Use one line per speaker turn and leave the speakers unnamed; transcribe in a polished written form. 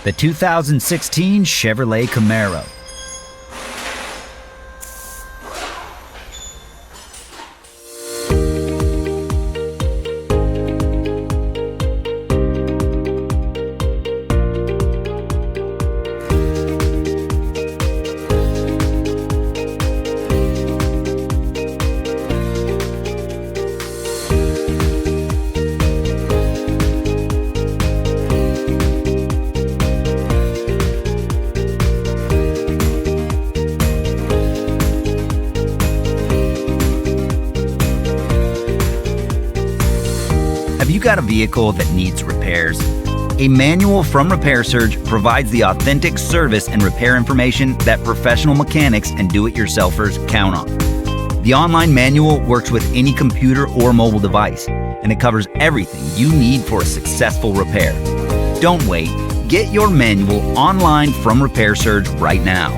The 2016 Chevrolet Camaro. Have you got a vehicle that needs repairs? A manual from Repair Surge provides the authentic service and repair information that professional mechanics and do-it-yourselfers count on. The online manual works with any computer or mobile device, and it covers everything you need for a successful repair. Don't wait. Get your manual online from Repair Surge right now.